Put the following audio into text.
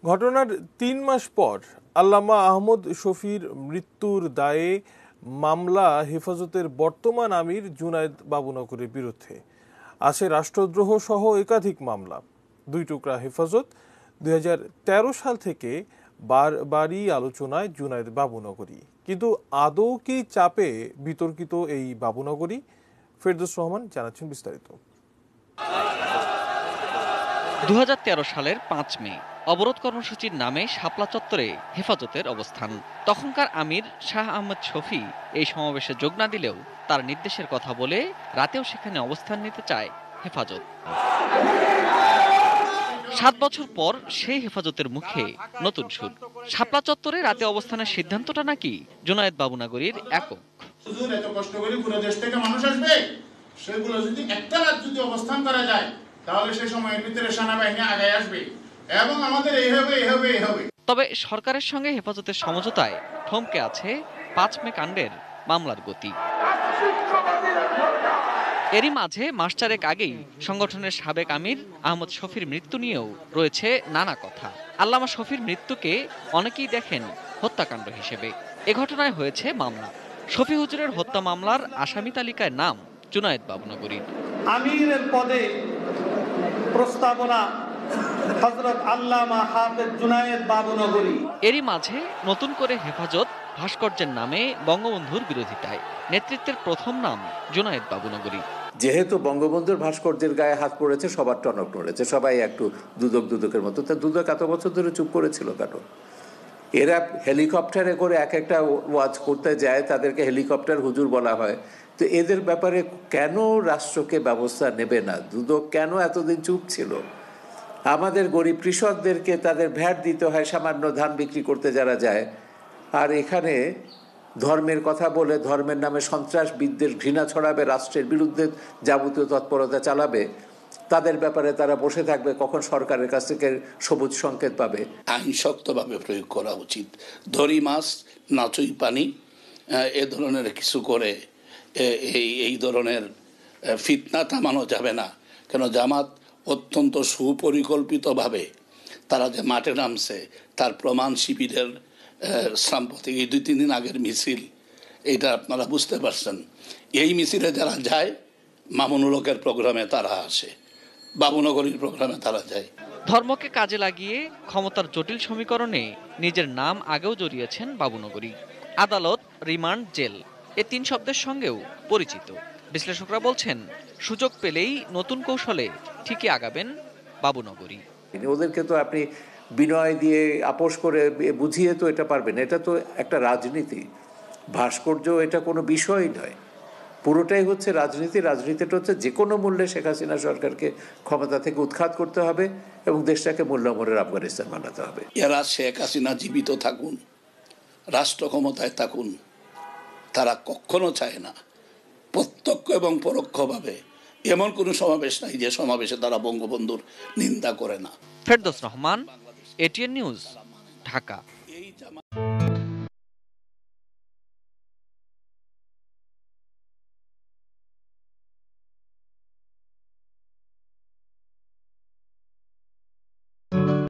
ঘটনার ৩ মাস পর আল্লামা আহমদ শফীর মৃত্যুর দায়ে মামলা হেফাজতের বর্তমান আমির জুনায়েদ বাবুনগরের বিরুদ্ধে। আছে রাষ্ট্রদ্রোহ সহ একাধিক মামলা। দুই টুকরা হেফাজত ২০১৩ সাল থেকে বারবারই আলোচনায় জুনায়েদ বাবুনগরী। কিন্তু আদৌ কি চাপে বিতর্কিত এই বাবুনগরী? ফেরদৌস রহমান জানাচ্ছেন বিস্তারিত। ২০১৩ সালের ৫ মে অবরোধ কর্মসূচির নামে শাপলা চত্বরে হেফাজতের অবস্থান। তখনকার আমির শাহ আহমদ শফী এই সমাবেশে যোগ না দিলেও তার নির্দেশের কথা বলে রাতেও সেখানে অবস্থান নিতে চায় হেফাজত। ৭ বছর পর সেই হেফাজতের মুখে নতুন সুর। শাপলা চত্বরে রাতে অবস্থানের সিদ্ধান্তটা নাকি জুনায়েদ বাবুনগরীর একক। এত কষ্ট করে পুরো দেশ থেকে মানুষ আসবে, সেগুলো যদি একটা রাত যদি অবস্থান করা যায় তাহলে সেই সময়ের ভিতরে সেনাবাহিনী আগায় আসবে এবং আমাদের এই হবে। তবে সরকারের সঙ্গে হেফাজতের সমঝোতায় থমকে আছে ৫ মে কাণ্ডের মামলার গতি। এরই মাঝে মাস চারেক আগেই সংগঠনের সাবেক আমির আহমদ শফীর মৃত্যু নিয়েও রয়েছে নানা কথা। আল্লামা শফীর মৃত্যুকে অনেকেই দেখেন হত্যাকাণ্ড হিসেবে। এ ঘটনায় হয়েছে মামলা। শফি হুজুরের হত্যা মামলার আসামি তালিকায় নাম জুনায়েদ বাবুনগরীর। আমিরের পদে প্রস্তাবনা হযরত আল্লামা হাফেজ জুনায়েদ বাবুনগরী। এরই মাঝে নতুন করে হেফাজত ভাস্কর্যের নামে বঙ্গবন্ধুর বিরোধিতায় নেতৃত্বের প্রথম নাম জুনায়েদ বাবুনগরী। যেহেতু বঙ্গবন্ধুর ভাস্কর্যের গায়ে হাত পড়েছে, সবার টনক নড়েছে, সবাই একটু দুদকের মতো। তা দুদক এত বছর ধরে চুপ করেছিল কেন? এরা হেলিকপ্টারে করে এক একটা ওয়াজ করতে যায়, তাদেরকে হেলিকপ্টার হুজুর বলা হয়। তো এদের ব্যাপারে কেন রাষ্ট্রকে ব্যবস্থা নেবে না? দুদক কেন এতদিন চুপ ছিল? আমাদের গরিব কৃষকদেরকে তাদের ভ্যাট দিতে হয় সামান্য ধান বিক্রি করতে যারা যায়, আর এখানে ধর্মের কথা বলে ধর্মের নামে সন্ত্রাস বিদ্বেষ ঘৃণা ছড়াবে, রাষ্ট্রের বিরুদ্ধে যাবতীয় তৎপরতা চালাবে। তাদের ব্যাপারে তারা বসে থাকবে কখন সরকারের কাছ থেকে সবুজ সংকেত পাবে। আইন শক্তভাবে প্রয়োগ করা উচিত। ধরি মাছ নাচই পানি, এ ধরনের কিছু করে এই ধরনের ফিতনা থামানো যাবে না। কেন জামাত অত্যন্ত সুপরিকল্পিতভাবে তারা যে মাঠে নামছে তার প্রমাণ শিবিরের সাম্প্রতিক এই ২-৩ দিন আগের মিছিল, এইটা আপনারা বুঝতে পারছেন। এই মিছিলে যারা যায় মামুনুল হকের প্রোগ্রামে তারা আসে, বাবুনগরীর প্রোগ্রামে তারা যায়। ধর্মকে কাজে লাগিয়ে ক্ষমতার জটিল সমীকরণে নিজের নাম আগেও জড়িয়েছেন বাবুনগরী। আদালত, রিমান্ড, জেল এ ৩ শব্দের সঙ্গেও পরিচিত। বিশ্লেষকরা বলছেন সুযোগ পেলেই নতুন কৌশলে ঠিকই আগাবেন বাবুনগরী। ওদেরকে তো আপনি বিনয় দিয়ে আপোষ করে বুঝিয়ে তো এটা পারবেন। এটা তো একটা রাজনীতি, ভাস্কর্য এটা কোনো বিষয় নয়, পুরোটাই হচ্ছে রাজনীতি। রাজনীতিটা হচ্ছে যে কোনো মূল্যে শেখ হাসিনা সরকারকে ক্ষমতা থেকে উৎখাত করতে হবে এবং দেশটাকে মূল্যমরের আফগানিস্তান বানাতে হবে। এরা শেখ হাসিনা জীবিত থাকুন, রাষ্ট্র ক্ষমতায় থাকুন, তারা কখনো চায় না প্রত্যক্ষ এবং পরোক্ষভাবে এমন কোনো সমাবেশ নাই যে সমাবেশে তারা বঙ্গবন্ধুর নিন্দা করে না। Ferdous Rahman, ATN news, Dhaka.